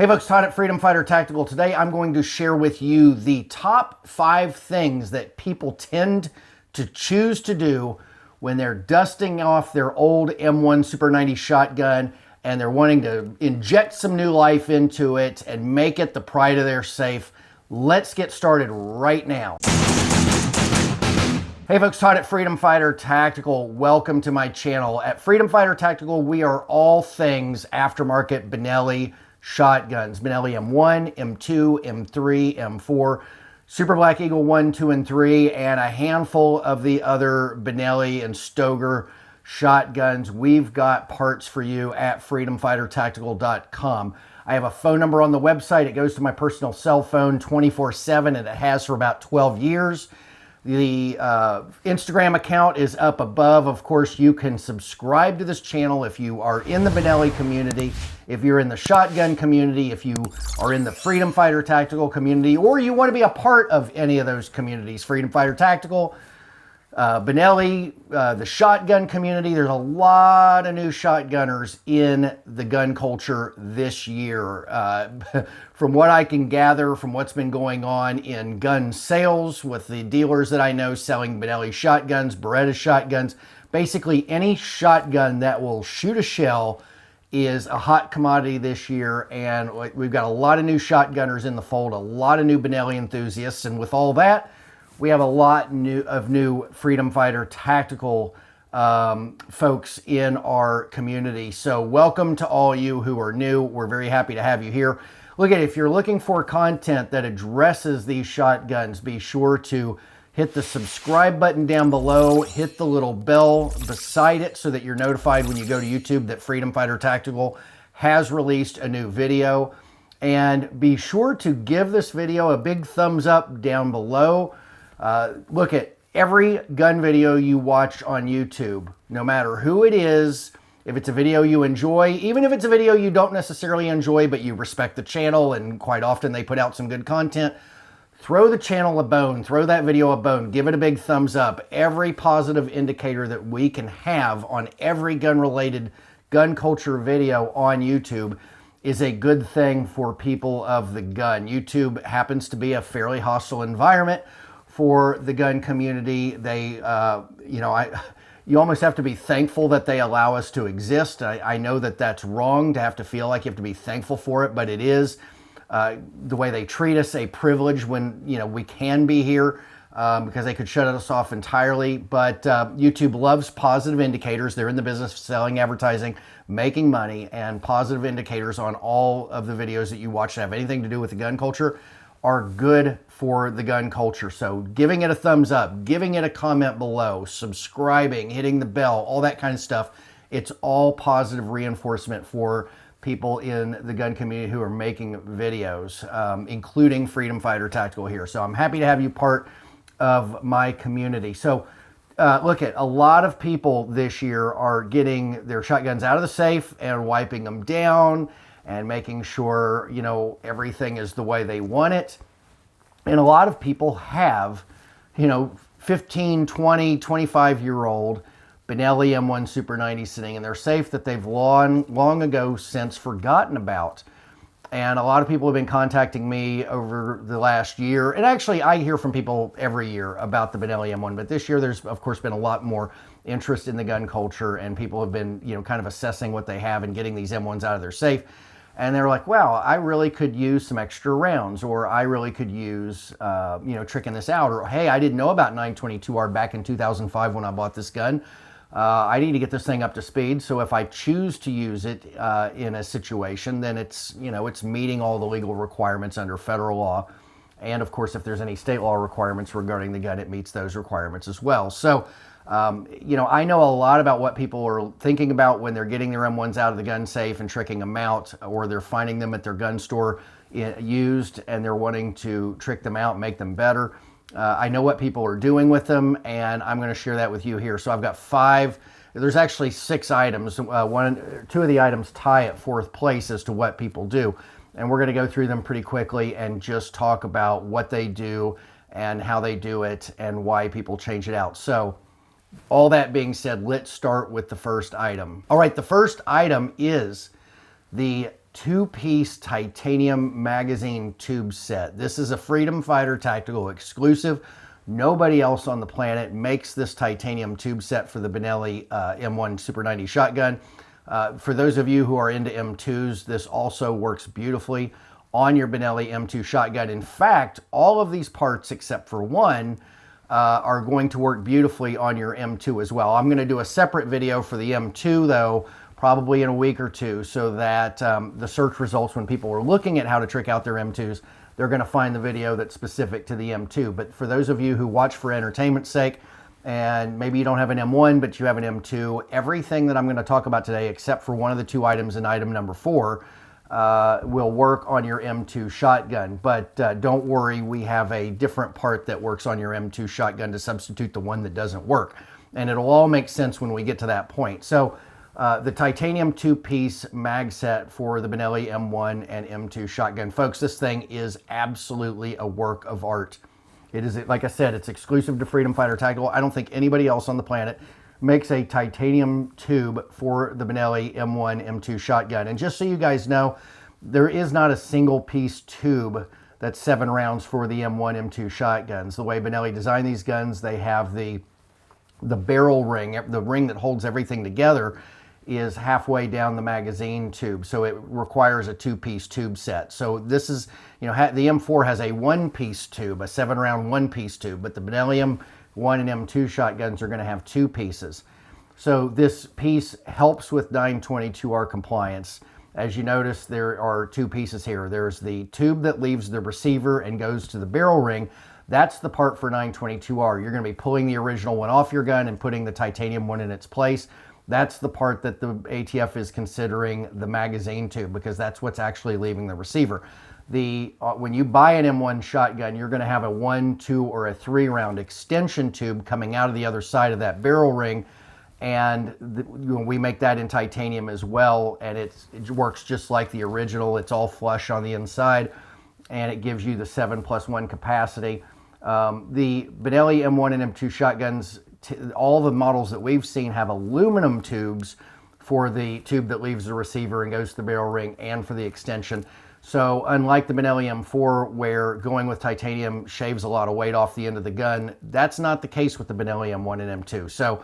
Hey folks, Todd at Freedom Fighter Tactical. Today I'm going to share with you the top 5 things that people tend to choose to do when they're dusting off their old M1 Super 90 shotgun and they're wanting to inject some new life into it and make it the pride of their safe. Let's get started right now. Hey folks, Todd at Freedom Fighter Tactical. Welcome to my channel. At Freedom Fighter Tactical, we are all things aftermarket Benelli shotguns. Benelli M1, M2, M3, M4, Super Black Eagle 1, 2, and 3, and a handful of the other Benelli and Stoeger shotguns. We've got parts for you at freedomfightertactical.com. I have a phone number on the website. It goes to my personal cell phone 24/7, and it has for about 12 years. The Instagram account is up above. Of course, you can subscribe to this channel if you are in the Benelli community, if you're in the shotgun community, if you are in the Freedom Fighter Tactical community, or you want to be a part of any of those communities. Freedom Fighter Tactical, Benelli, the shotgun community. There's a lot of new shotgunners in the gun culture this year. From what I can gather from what's been going on in gun sales with the dealers that I know selling Benelli shotguns, Beretta shotguns, basically any shotgun that will shoot a shell is a hot commodity this year, and we've got a lot of new shotgunners in the fold, a lot of new Benelli enthusiasts, and with all that, we have a lot of new Freedom Fighter Tactical folks in our community. So welcome to all you who are new. We're very happy to have you here. Look, if you're looking for content that addresses these shotguns, be sure to hit the subscribe button down below, hit the little bell beside it so that you're notified when you go to YouTube that Freedom Fighter Tactical has released a new video. And be sure to give this video a big thumbs up down below. Look at every gun video you watch on YouTube, no matter who it is, if it's a video you enjoy, even if it's a video you don't necessarily enjoy, but you respect the channel and quite often they put out some good content, throw the channel a bone, throw that video a bone, give it a big thumbs up. Every positive indicator that we can have on every gun-related gun culture video on YouTube is a good thing for people of the gun. YouTube happens to be a fairly hostile environment for the gun community. They, you almost have to be thankful that they allow us to exist. I know that that's wrong to have to feel like you have to be thankful for it, but it is the way they treat us a privilege when, we can be here because they could shut us off entirely. But YouTube loves positive indicators. They're in the business of selling, advertising, making money, and positive indicators on all of the videos that you watch that have anything to do with the gun culture are good for the gun culture. So giving it a thumbs up, giving it a comment below, subscribing, hitting the bell, all that kind of stuff, it's all positive reinforcement for people in the gun community who are making videos, including Freedom Fighter Tactical here. So I'm happy to have you part of my community. So look, a lot of people this year are getting their shotguns out of the safe and wiping them down and making sure, everything is the way they want it. And a lot of people have, 15, 20, 25-year-old Benelli M1 Super 90 sitting in their safe that they've long ago since forgotten about. And a lot of people have been contacting me over the last year. And actually, I hear from people every year about the Benelli M1. But this year, there's, of course, been a lot more interest in the gun culture. And people have been, kind of assessing what they have and getting these M1s out of their safe. And they're like, wow, I really could use some extra rounds, or I really could use, tricking this out, or hey, I didn't know about 922R back in 2005 when I bought this gun. I need to get this thing up to speed. So if I choose to use it in a situation, then it's, it's meeting all the legal requirements under federal law. And of course, if there's any state law requirements regarding the gun, it meets those requirements as well. So I know a lot about what people are thinking about when they're getting their M1s out of the gun safe and tricking them out, or they're finding them at their gun store used and they're wanting to trick them out, make them better. I know what people are doing with them, and I'm going to share that with you here. So I've got 5, there's actually 6 items. 2 of the items tie at 4th place as to what people do. And we're going to go through them pretty quickly and just talk about what they do and how they do it and why people change it out. So all that being said, let's start with the first item. All right, the first item is the two-piece titanium magazine tube set. This is a Freedom Fighter Tactical exclusive. Nobody else on the planet makes this titanium tube set for the Benelli M1 Super 90 shotgun. For those of you who are into M2s, this also works beautifully on your Benelli M2 shotgun. In fact, all of these parts except for one are going to work beautifully on your M2 as well. I'm going to do a separate video for the M2 though, probably in a week or two, so that the search results, when people are looking at how to trick out their M2s, they're going to find the video that's specific to the M2. But for those of you who watch for entertainment's sake, and maybe you don't have an M1, but you have an M2, everything that I'm going to talk about today, except for one of the two items in item number 4, will work on your M2 shotgun. But don't worry, we have a different part that works on your M2 shotgun to substitute the one that doesn't work. And it'll all make sense when we get to that point. So the titanium two-piece mag set for the Benelli M1 and M2 shotgun. Folks, this thing is absolutely a work of art. It is, like I said, it's exclusive to Freedom Fighter Tactical. I don't think anybody else on the planet makes a titanium tube for the Benelli M1, M2 shotgun. And just so you guys know, there is not a single piece tube that's 7 rounds for the M1, M2 shotguns. The way Benelli designed these guns, they have the barrel ring, the ring that holds everything together, is halfway down the magazine tube, so it requires a two-piece tube set. So this is, you know, the M4 has a one-piece tube, a 7-round one-piece tube, but the Benelli M1 and M2 shotguns are going to have 2 pieces. So this piece helps with 922R compliance. As you notice, there are 2 pieces here. There's the tube that leaves the receiver and goes to the barrel ring. That's the part for 922R. You're going to be pulling the original one off your gun and putting the titanium one in its place. That's the part that the ATF is considering the magazine tube, because that's what's actually leaving the receiver. When you buy an M1 shotgun, you're going to have a 1, 2, or a 3-round extension tube coming out of the other side of that barrel ring, and we make that in titanium as well, and it works just like the original. It's all flush on the inside, and it gives you the 7+1 capacity. The Benelli M1 and M2 shotguns, all the models that we've seen have aluminum tubes for the tube that leaves the receiver and goes to the barrel ring, and for the extension. So unlike the Benelli M4, where going with titanium shaves a lot of weight off the end of the gun, that's not the case with the Benelli M1 and M2. So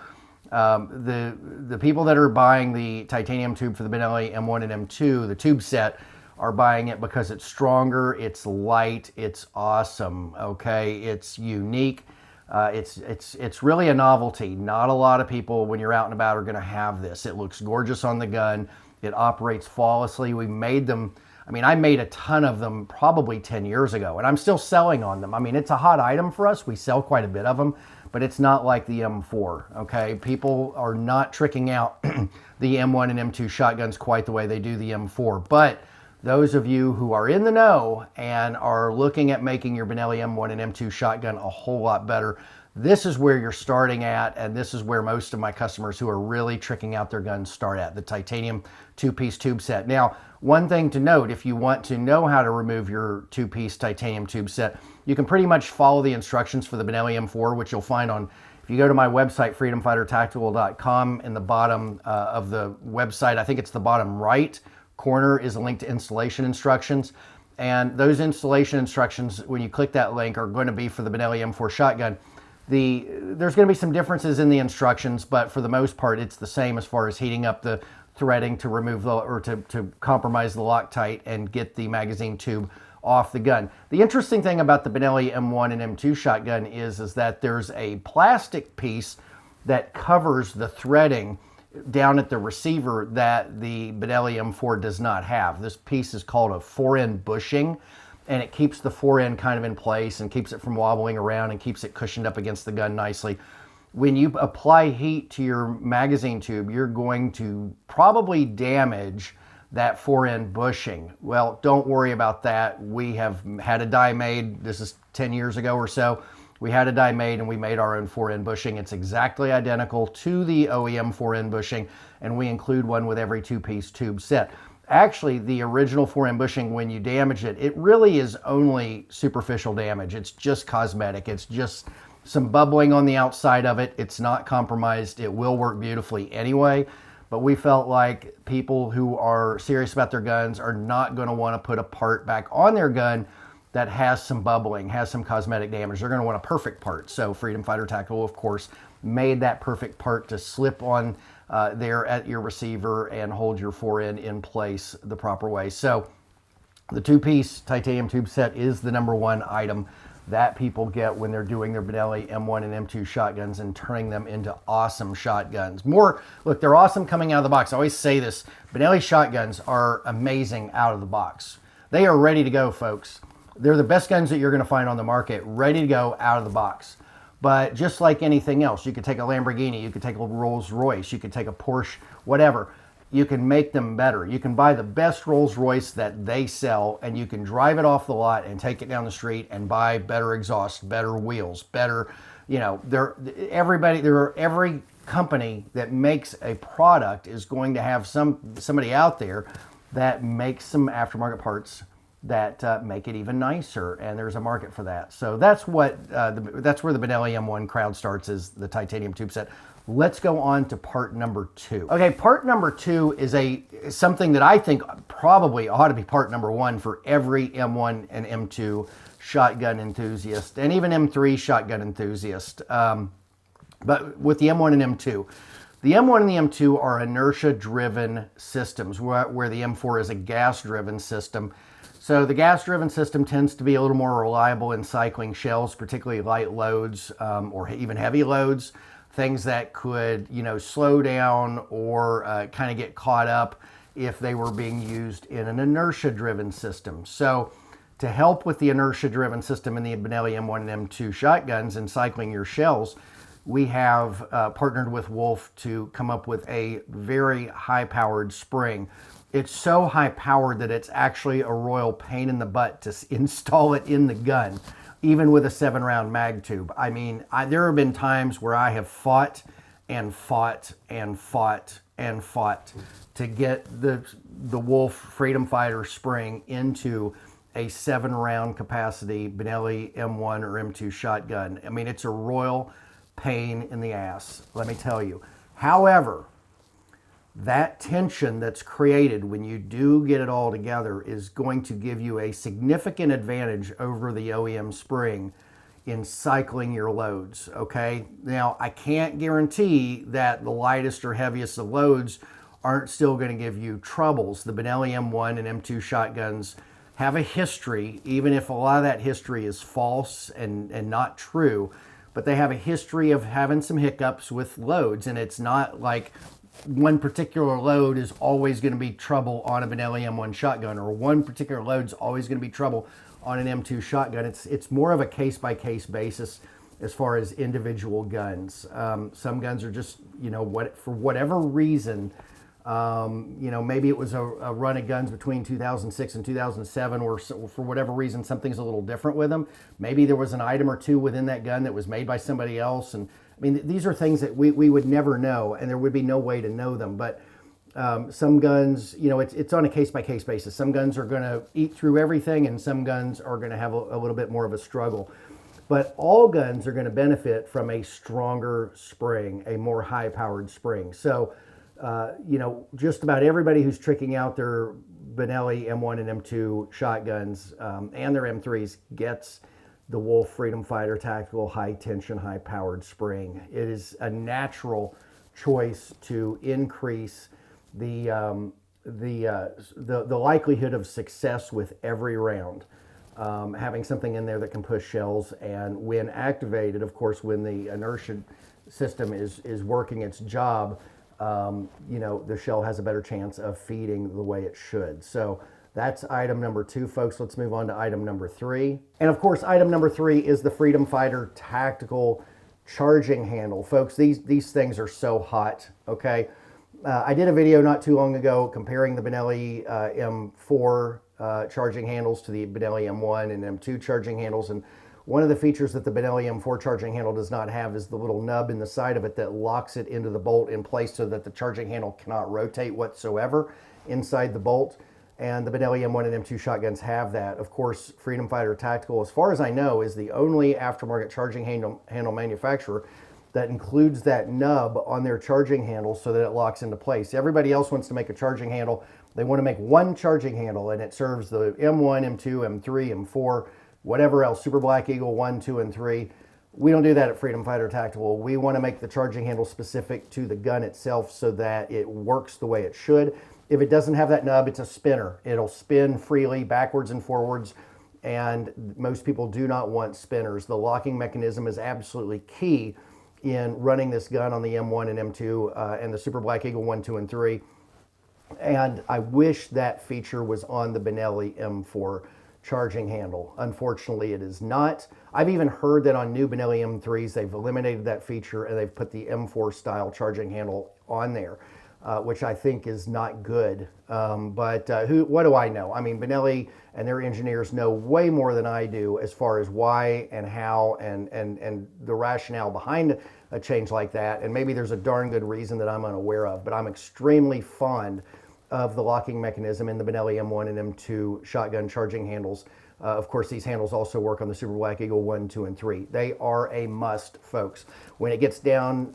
the people that are buying the titanium tube for the Benelli M1 and M2, the tube set, are buying it because it's stronger, it's light, it's awesome, okay? It's unique. It's really a novelty. Not a lot of people, when you're out and about, are going to have this. It looks gorgeous on the gun. It operates flawlessly. We made them. I mean, I made a ton of them probably 10 years ago, and I'm still selling on them. I mean, it's a hot item for us. We sell quite a bit of them, but it's not like the M4, okay? People are not tricking out the M1 and M2 shotguns quite the way they do the M4, but those of you who are in the know and are looking at making your Benelli M1 and M2 shotgun a whole lot better, this is where you're starting at, and this is where most of my customers who are really tricking out their guns start at, the titanium 2-piece tube set. Now, one thing to note, if you want to know how to remove your 2-piece titanium tube set, you can pretty much follow the instructions for the Benelli M4, which you'll find on, if you go to my website, freedomfightertactical.com, in the bottom of the website, I think it's the bottom right corner, is a link to installation instructions. And those installation instructions, when you click that link, are going to be for the Benelli M4 shotgun. There's going to be some differences in the instructions, but for the most part, it's the same as far as heating up the threading to remove to compromise the Loctite and get the magazine tube off the gun. The interesting thing about the Benelli M1 and M2 shotgun is that there's a plastic piece that covers the threading down at the receiver that the Benelli M4 does not have. This piece is called a Forend bushing, and it keeps the forend kind of in place and keeps it from wobbling around and keeps it cushioned up against the gun nicely. When you apply heat to your magazine tube, you're going to probably damage that Forend bushing. Well, don't worry about that. We have had a die made. This is 10 years ago or so. We had a die made, and we made our own Forend bushing. It's exactly identical to the OEM Forend bushing, and we include one with every 2-piece tube set. Actually, the original Forend bushing, when you damage it, it really is only superficial damage. It's just cosmetic. It's just some bubbling on the outside of it. It's not compromised. It will work beautifully anyway. but we felt like people who are serious about their guns are not going to want to put a part back on their gun that has some bubbling, has some cosmetic damage. They're going to want a perfect part. So Freedom Fighter Tactical, of course, made that perfect part to slip on there at your receiver and hold your forend in place the proper way. So the two-piece titanium tube set is the #1 item that people get when they're doing their Benelli M1 and M2 shotguns and turning them into awesome shotguns. Look, they're awesome coming out of the box. I always say this, Benelli shotguns are amazing out of the box. They are ready to go, folks. They're the best guns that you're going to find on the market, ready to go out of the box. But just like anything else, you could take a Lamborghini, you could take a Rolls Royce, you could take a Porsche, whatever. You can make them better. You can buy the best Rolls Royce that they sell, and you can drive it off the lot and take it down the street and buy better exhaust, better wheels, better, every company that makes a product is going to have somebody out there that makes some aftermarket parts that make it even nicer, and there's a market for that. So that's that's where the Benelli M1 crowd starts, is the titanium tube set. Let's go on to part number 2. Okay, part number 2 is something that I think probably ought to be part number 1 for every M1 and M2 shotgun enthusiast, and even M3 shotgun enthusiast. But with the M1 and M2, the M1 and the M2 are inertia-driven systems, where the M4 is a gas-driven system. So the gas-driven system tends to be a little more reliable in cycling shells, particularly light loads or even heavy loads. Things that could, slow down or kind of get caught up if they were being used in an inertia-driven system. So to help with the inertia-driven system in the Benelli M1 and M2 shotguns and cycling your shells, we have partnered with Wolf to come up with a very high-powered spring. It's so high-powered that it's actually a royal pain in the butt to install it in the gun, even with a 7-round mag tube. I mean, there have been times where I have fought and fought and fought and fought to get the Wolf Freedom Fighter spring into a 7-round capacity Benelli M1 or M2 shotgun. I mean, it's a royal pain in the ass, let me tell you. However, that tension that's created when you do get it all together is going to give you a significant advantage over the OEM spring in cycling your loads, okay? Now, I can't guarantee that the lightest or heaviest of loads aren't still going to give you troubles. The Benelli M1 and M2 shotguns have a history, even if a lot of that history is false and not true, but they have a history of having some hiccups with loads, and it's not like one particular load is always going to be trouble on a Benelli M1 shotgun, or one particular load is always going to be trouble on an M2 shotgun. It's more of a case-by-case basis as far as individual guns. Some guns are just, for whatever reason, maybe it was a run of guns between 2006 and 2007, or for whatever reason, something's a little different with them. Maybe there was an item or two within that gun that was made by somebody else, and I mean, these are things that we would never know, and there would be no way to know them. But some guns, it's on a case-by-case basis. Some guns are going to eat through everything, and some guns are going to have a little bit more of a struggle. But all guns are going to benefit from a stronger spring, a more high-powered spring. So, just about everybody who's tricking out their Benelli M1 and M2 shotguns and their M3s gets the Wolf Freedom Fighter Tactical High Tension, High Powered Spring. It is a natural choice to increase the likelihood of success with every round. Having something in there that can push shells, and when activated, of course, when the inertia system is working its job, the shell has a better chance of feeding the way it should. So that's item number 2, folks. Let's move on to item number 3. And of course, item number 3 is the Freedom Fighter Tactical Charging Handle. Folks, these things are so hot, okay? I did a video not too long ago comparing the Benelli M4 charging handles to the Benelli M1 and M2 charging handles. And one of the features that the Benelli M4 charging handle does not have is the little nub in the side of it that locks it into the bolt in place so that the charging handle cannot rotate whatsoever inside the bolt. And the Benelli M1 and M2 shotguns have that. Of course, Freedom Fighter Tactical, as far as I know, is the only aftermarket charging handle manufacturer that includes that nub on their charging handle so that it locks into place. Everybody else wants to make a charging handle. They want to make one charging handle, and it serves the M1, M2, M3, M4, whatever else, Super Black Eagle 1, 2, and 3. We don't do that at Freedom Fighter Tactical. We want to make the charging handle specific to the gun itself so that it works the way it should. If it doesn't have that nub, it's a spinner. It'll spin freely backwards and forwards, and most people do not want spinners. The locking mechanism is absolutely key in running this gun on the M1 and M2 and the Super Black Eagle 1, 2, and 3. And I wish that feature was on the Benelli M4 charging handle. Unfortunately, it is not. I've even heard that on new Benelli M3s, they've eliminated that feature and they've put the M4 style charging handle on there, which I think is not good. What do I know? I mean, Benelli and their engineers know way more than I do as far as why and how and the rationale behind a change like that. And maybe there's a darn good reason that I'm unaware of, but I'm extremely fond of the locking mechanism in the Benelli M1 and M2 shotgun charging handles. Of course, these handles also work on the Super Black Eagle 1, 2, and 3. They are a must, folks. When it gets down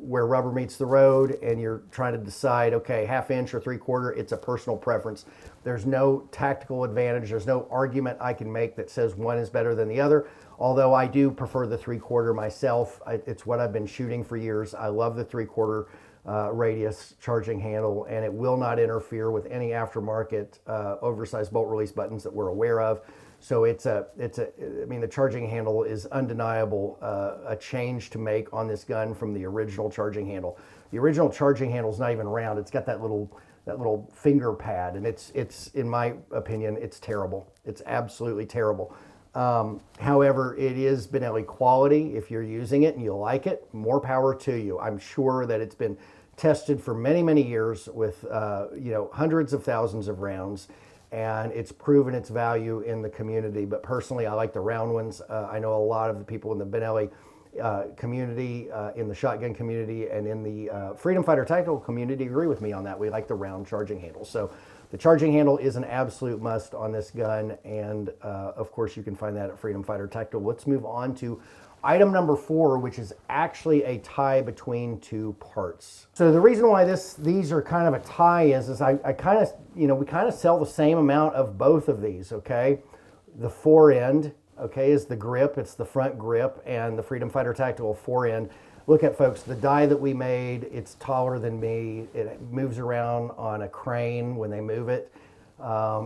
where rubber meets the road and you're trying to decide, okay, 1/2 inch or 3/4, it's a personal preference. There's no tactical advantage. There's no argument I can make that says one is better than the other. Although I do prefer the 3/4 myself. It's what I've been shooting for years. I love the 3/4 radius charging handle, and it will not interfere with any aftermarket oversized bolt release buttons that we're aware of. So I mean, the charging handle is undeniable, a change to make on this gun from the original charging handle. The original charging handle is not even round. It's got that little finger pad, and it's in my opinion, it's terrible. It's absolutely terrible. However, it is Benelli quality. If you're using it and you like it, more power to you. I'm sure that it's been tested for many, many years with hundreds of thousands of rounds, and it's proven its value in the community. But personally, I like the round ones. I know a lot of the people in the Benelli community, in the shotgun community, and in the Freedom Fighter Tactical community agree with me on that. We like the round charging handle. So the charging handle is an absolute must on this gun, and of course you can find that at Freedom Fighter Tactical. Let's move on to item number 4, which is actually a tie between two parts. So the reason why these are kind of a tie is I kind of, we kind of sell the same amount of both of these, okay? The Forend, okay, is the grip. It's the front grip, and the Freedom Fighter Tactical Forend. Look at, folks, the die that we made, it's taller than me. It moves around on a crane when they move it.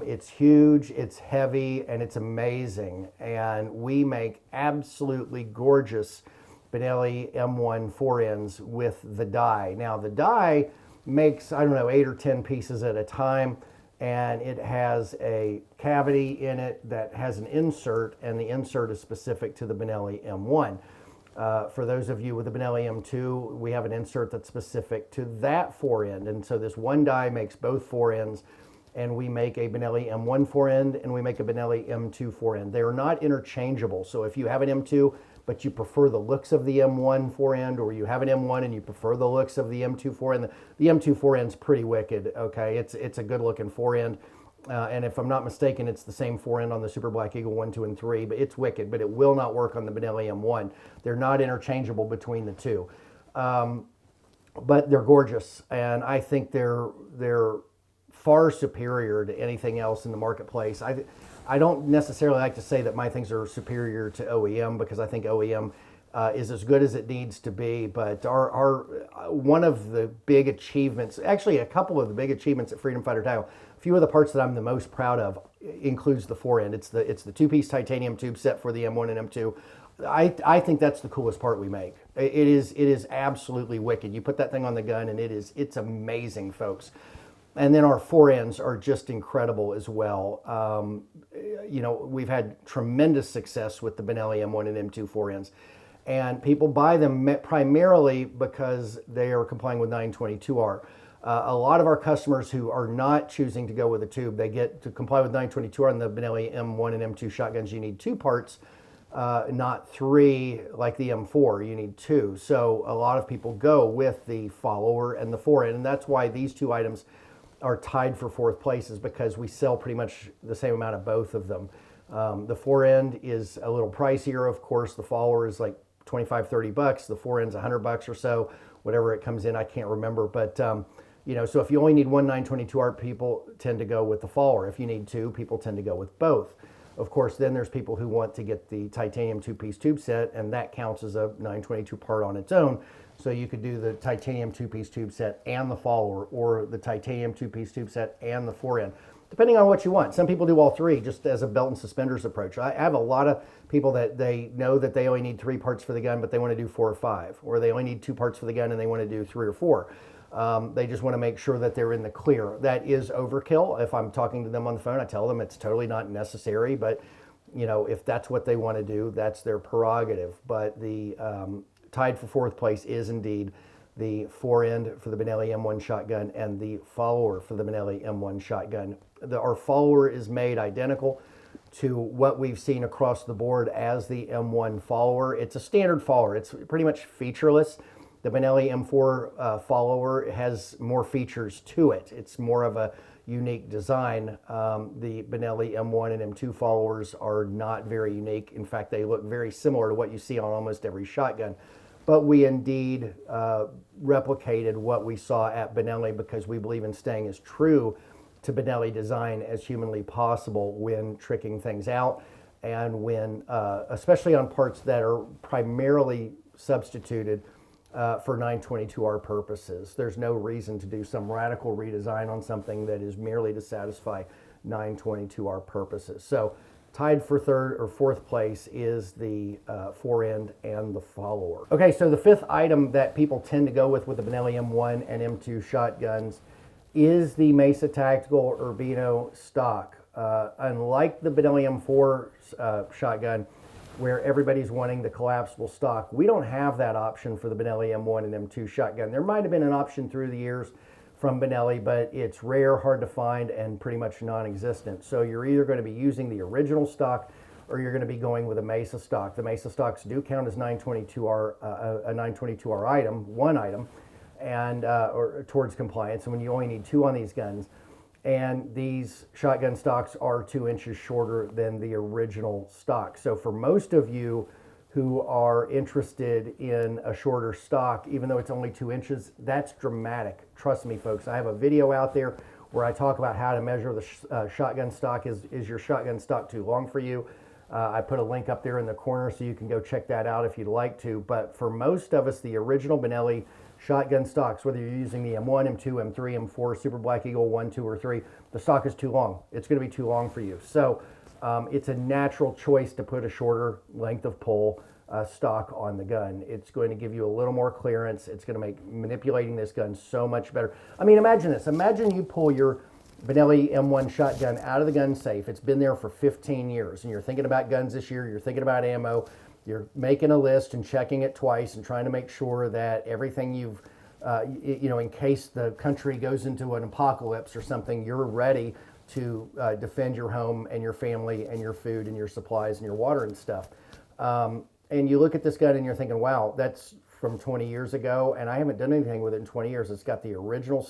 It's huge, it's heavy, and it's amazing. And we make absolutely gorgeous Benelli M1 Forends with the die. Now, the die makes, I don't know, 8 or 10 pieces at a time, and it has a cavity in it that has an insert, and the insert is specific to the Benelli M1. For those of you with the Benelli M2, we have an insert that's specific to that forend. And so this one die makes both forends, and we make a Benelli M1 forend and we make a Benelli M2 forend. They are not interchangeable. So if you have an M2, but you prefer the looks of the M1 forend, or you have an M1 and you prefer the looks of the M2 forend, the M2 forend's pretty wicked, okay? It's a good looking forend. And if I'm not mistaken, it's the same forend on the Super Black Eagle 1, 2, and 3, but it's wicked, but it will not work on the Benelli M1. They're not interchangeable between the two. But they're gorgeous, and I think they're far superior to anything else in the marketplace. I don't necessarily like to say that my things are superior to OEM, because I think OEM is as good as it needs to be, but our one of the big achievements, actually a couple of the big achievements at Freedom Fighter Tactical, a few of the parts that I'm the most proud of includes the forend. It's the 2-piece titanium tube set for the M1 and M2. I think that's the coolest part we make. It is absolutely wicked. You put that thing on the gun and it's amazing, folks. And then our forends are just incredible as well. We've had tremendous success with the Benelli M1 and M2 forends. And people buy them primarily because they are complying with 922R. A lot of our customers who are not choosing to go with a tube, they get to comply with 922R on the Benelli M1 and M2 shotguns. You need 2 parts, not 3 like the M4. You need 2. So a lot of people go with the follower and the forend, and that's why these 2 items are tied for 4th place, is because we sell pretty much the same amount of both of them. The forend is a little pricier, of course. The follower is like 25, 30 bucks. The Forend's $100 or so, whatever it comes in. I can't remember, but you know, so if you only need one 922 ARP, people tend to go with the follower. If you need two, people tend to go with both. Of course, then there's people who want to get the titanium two-piece tube set, and that counts as a 922 part on its own. So you could do the titanium two-piece tube set and the follower, or the titanium two-piece tube set and the Forend, depending on what you want. Some people do all three, just as a belt and suspenders approach. I have a lot of people that they know that they only need 3 parts for the gun, but they want to do 4 or 5, or they only need 2 parts for the gun and they want to do 3 or 4. They just want to make sure that they're in the clear. That is overkill. If I'm talking to them on the phone, I tell them it's totally not necessary, but you know, if that's what they want to do, that's their prerogative. But the tied for 4th place is indeed the Forend for the Benelli M1 shotgun and the follower for the Benelli M1 shotgun. Our follower is made identical to what we've seen across the board as the M1 follower. It's a standard follower. It's pretty much featureless. The Benelli M4 follower has more features to it. It's more of a unique design. The Benelli M1 and M2 followers are not very unique. In fact, they look very similar to what you see on almost every shotgun. But we indeed replicated what we saw at Benelli because we believe in staying as true to Benelli design as humanly possible when tricking things out, and when, especially on parts that are primarily substituted for 922R purposes. There's no reason to do some radical redesign on something that is merely to satisfy 922R purposes. So tied for 3rd or 4th place is the Forend and the follower. Okay, so the 5th item that people tend to go with the Benelli M1 and M2 shotguns is the Mesa Tactical Urbino stock. Unlike the Benelli M4 shotgun, where everybody's wanting the collapsible stock, we don't have that option for the Benelli M1 and M2 shotgun. There might have been an option through the years from Benelli, but it's rare, hard to find, and pretty much non-existent. So you're either going to be using the original stock or you're going to be going with a Mesa stock. The Mesa stocks do count as 922R, a 922R item, one item, and or towards compliance, and when you only need 2 on these guns. And these shotgun stocks are 2 inches shorter than the original stock. So for most of you who are interested in a shorter stock, even though it's only 2 inches, that's dramatic. Trust me, folks. I have a video out there where I talk about how to measure the shotgun stock. Is your shotgun stock too long for you? I put a link up there in the corner so you can go check that out if you'd like to. But for most of us, the original Benelli shotgun stocks, whether you're using the M1, M2, M3, M4, Super Black Eagle 1, 2, or 3, the stock is too long. It's going to be too long for you. So it's a natural choice to put a shorter length of pull stock on the gun. It's going to give you a little more clearance. It's going to make manipulating this gun so much better. I mean, imagine this. Imagine you pull your Benelli M1 shotgun out of the gun safe. It's been there for 15 years, and you're thinking about guns this year. You're thinking about ammo. You're making a list and checking it twice and trying to make sure that everything you've, you know, in case the country goes into an apocalypse or something, you're ready to defend your home and your family and your food and your supplies and your water and stuff. And you look at this gun and you're thinking, wow, that's from 20 years ago, and I haven't done anything with it in 20 years. It's got the original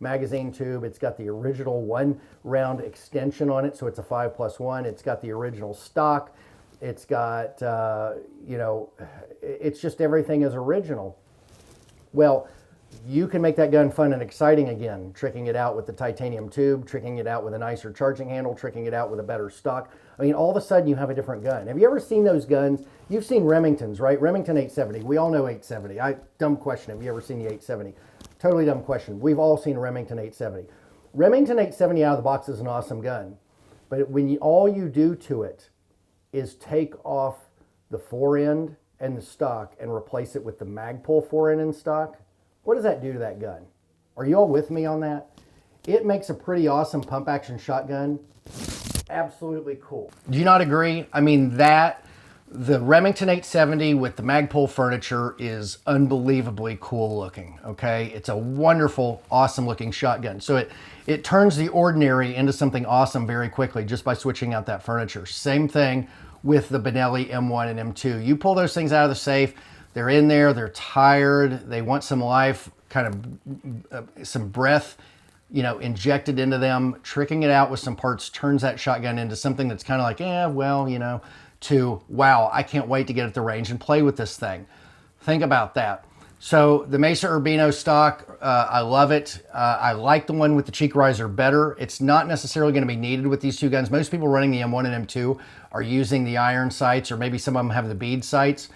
magazine tube. It's got the original 1-round extension on it, so it's a 5+1. It's got the original stock. It's got, you know, it's just everything is original. Well, you can make that gun fun and exciting again, tricking it out with the titanium tube, tricking it out with a nicer charging handle, tricking it out with a better stock. I mean, all of a sudden you have a different gun. Have you ever seen those guns? You've seen Remingtons, right? Remington 870. We all know 870. Dumb question. Have you ever seen the 870? Totally dumb question. We've all seen Remington 870. Remington 870 out of the box is an awesome gun. But when all you do to it is take off the Forend and the stock and replace it with the Magpul Forend and stock, what does that do to that gun? Are you all with me on that? It makes a pretty awesome pump action shotgun. Absolutely cool. Do you not agree? I mean, the Remington 870 with the Magpul furniture is unbelievably cool looking, okay? It's a wonderful, awesome looking shotgun. So it turns the ordinary into something awesome very quickly just by switching out that furniture. Same thing with the Benelli M1 and M2. You pull those things out of the safe, they're in there, they're tired, they want some life, kind of some breath, you know, injected into them. Tricking it out with some parts turns that shotgun into something that's kind of like, well, you know, to, wow, I can't wait to get at the range and play with this thing. Think about that. So the Mesa Urbino stock, I love it. I like the one with the cheek riser better. It's not necessarily going to be needed with these two guns. Most people running the M1 and M2 are using the iron sights, or maybe some of them have the bead sights.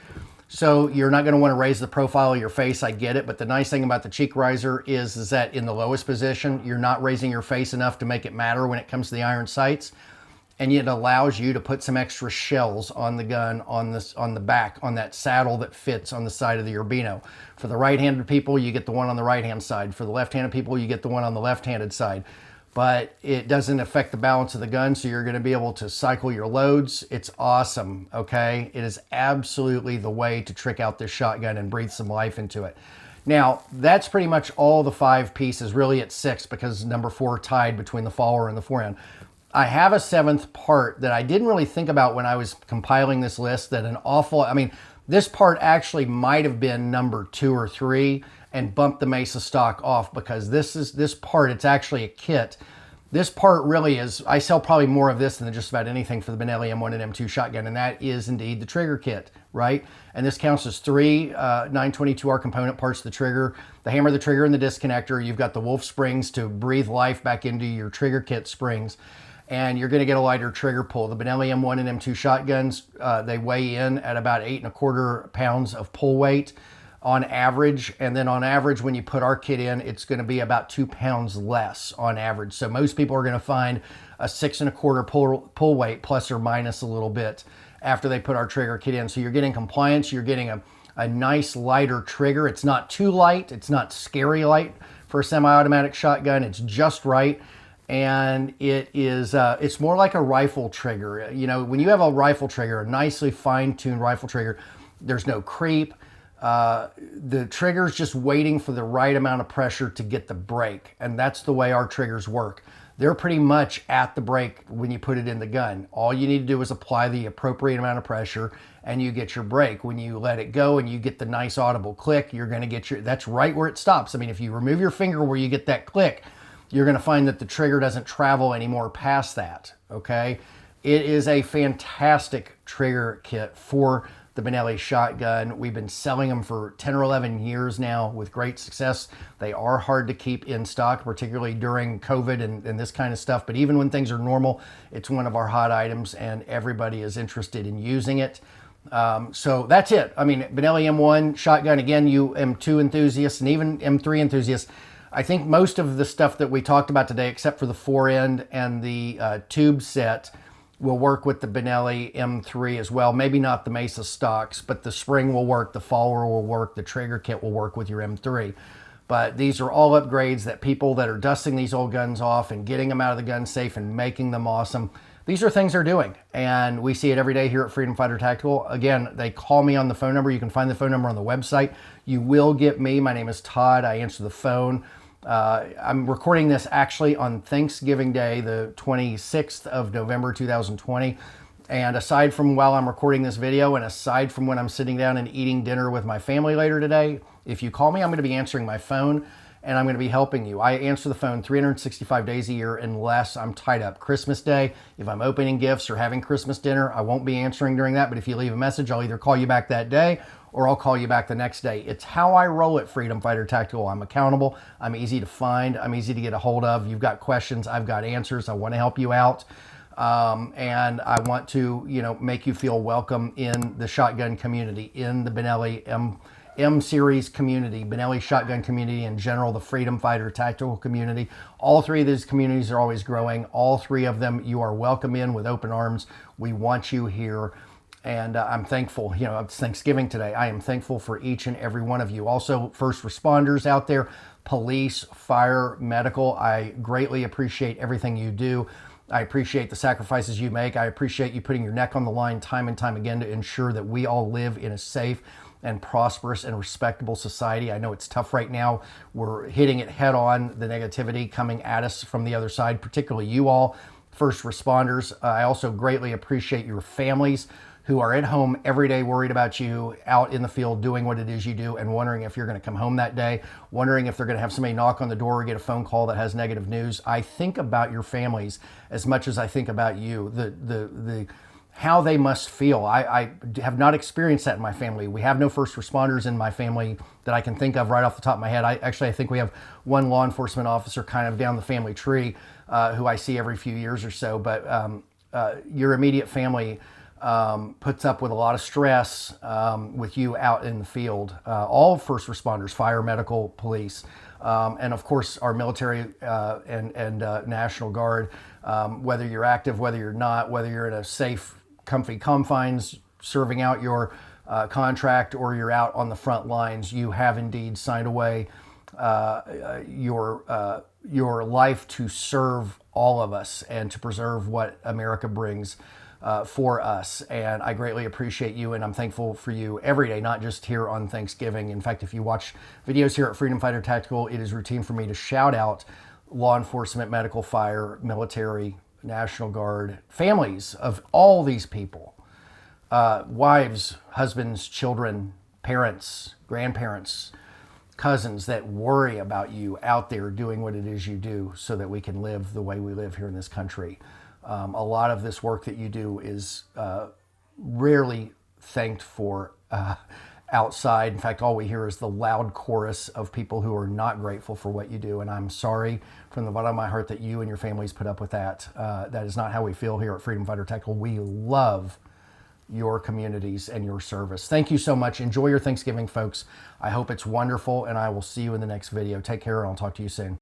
So you're not going to want to raise the profile of your face, I get it. But the nice thing about the cheek riser is that in the lowest position, you're not raising your face enough to make it matter when it comes to the iron sights. And it allows you to put some extra shells on the gun on the back, on that saddle that fits on the side of the Urbino. For the right-handed people, you get the one on the right-hand side. For the left-handed people, you get the one on the left-handed side. But it doesn't affect the balance of the gun, so you're going to be able to cycle your loads. It's awesome, okay? It is absolutely the way to trick out this shotgun and breathe some life into it. Now, that's pretty much all the 5 pieces. Really, it's 6 because number 4 tied between the follower and the forend. I have a 7th part that I didn't really think about when I was compiling this list, that this part actually might have been number 2 or 3 and bumped the Mesa stock off, because this part, it's actually a kit. This part really is, I sell probably more of this than just about anything for the Benelli M1 and M2 shotgun, and that is indeed the trigger kit, right? And this counts as 3 922R component parts of the trigger, the hammer, the trigger, and the disconnector. You've got the Wolf springs to breathe life back into your trigger kit springs. And you're going to get a lighter trigger pull. The Benelli M1 and M2 shotguns, they weigh in at about 8¼ pounds of pull weight on average. And then on average, when you put our kit in, it's going to be about 2 pounds less on average. So most people are going to find a 6¼ pull weight, plus or minus a little bit, after they put our trigger kit in. So you're getting compliance. You're getting a nice lighter trigger. It's not too light. It's not scary light for a semi-automatic shotgun. It's just right. And it is, it's more like a rifle trigger. You know, when you have a rifle trigger, a nicely fine-tuned rifle trigger, there's no creep. The trigger's just waiting for the right amount of pressure to get the break. And that's the way our triggers work. They're pretty much at the break when you put it in the gun. All you need to do is apply the appropriate amount of pressure and you get your break. When you let it go and you get the nice audible click, you're going to get that's right where it stops. I mean, if you remove your finger where you get that click, you're going to find that the trigger doesn't travel anymore past that, okay? It is a fantastic trigger kit for the Benelli shotgun. We've been selling them for 10 or 11 years now with great success. They are hard to keep in stock, particularly during COVID and this kind of stuff. But even when things are normal, it's one of our hot items and everybody is interested in using it. So that's it. I mean, Benelli M1 shotgun, again, you M2 enthusiasts and even M3 enthusiasts, I think most of the stuff that we talked about today, except for the forend and the tube set, will work with the Benelli M3 as well. Maybe not the Mesa stocks, but the spring will work, the follower will work, the trigger kit will work with your M3. But these are all upgrades that people that are dusting these old guns off and getting them out of the gun safe and making them awesome, these are things they're doing. And we see it every day here at Freedom Fighter Tactical. Again, they call me on the phone number. You can find the phone number on the website. You will get me. My name is Todd. I answer the phone. I'm recording this actually on Thanksgiving Day, the 26th of November, 2020. And aside from while I'm recording this video and aside from when I'm sitting down and eating dinner with my family later today, if you call me, I'm going to be answering my phone and I'm going to be helping you. I answer the phone 365 days a year unless I'm tied up. Christmas Day, if I'm opening gifts or having Christmas dinner, I won't be answering during that. But if you leave a message, I'll either call you back that day or I'll call you back the next day. It's how I roll at Freedom Fighter Tactical. I'm accountable. I'm easy to find. I'm easy to get a hold of. You've got questions. I've got answers. I want to help you out. And I want to, make you feel welcome in the shotgun community, in the Benelli M series community, Benelli shotgun community in general, the Freedom Fighter Tactical community. All 3 of these communities are always growing. All 3 of them, you are welcome in with open arms. We want you here. And I'm thankful, it's Thanksgiving today. I am thankful for each and every one of you. Also, first responders out there, police, fire, medical. I greatly appreciate everything you do. I appreciate the sacrifices you make. I appreciate you putting your neck on the line time and time again to ensure that we all live in a safe and prosperous and respectable society. I know it's tough right now. We're hitting it head on, the negativity coming at us from the other side, particularly you all, first responders. I also greatly appreciate your families who are at home every day worried about you, out in the field doing what it is you do and wondering if you're going to come home that day, wondering if they're going to have somebody knock on the door or get a phone call that has negative news. I think about your families as much as I think about you. how they must feel. I have not experienced that in my family. We have no first responders in my family that I can think of right off the top of my head. I think we have one law enforcement officer kind of down the family tree who I see every few years or so. But your immediate family puts up with a lot of stress with you out in the field. All first responders, fire, medical, police, and of course our military and National Guard, whether you're active, whether you're not, whether you're in a safe, comfy confines serving out your contract or you're out on the front lines, you have indeed signed away your life to serve all of us and to preserve what America brings for us. And I greatly appreciate you, and I'm thankful for you every day, not just here on Thanksgiving. In fact, if you watch videos here at Freedom Fighter Tactical, it is routine for me to shout out law enforcement, medical, fire, military, National Guard, families of all these people, wives, husbands, children, parents, grandparents, cousins that worry about you out there doing what it is you do so that we can live the way we live here in this country. A lot of this work that you do is rarely thanked for outside. In fact, all we hear is the loud chorus of people who are not grateful for what you do. And I'm sorry from the bottom of my heart that you and your families put up with that. That is not how we feel here at Freedom Fighter Tactical. We love your communities and your service. Thank you so much. Enjoy your Thanksgiving, folks. I hope it's wonderful, and I will see you in the next video. Take care, and I'll talk to you soon.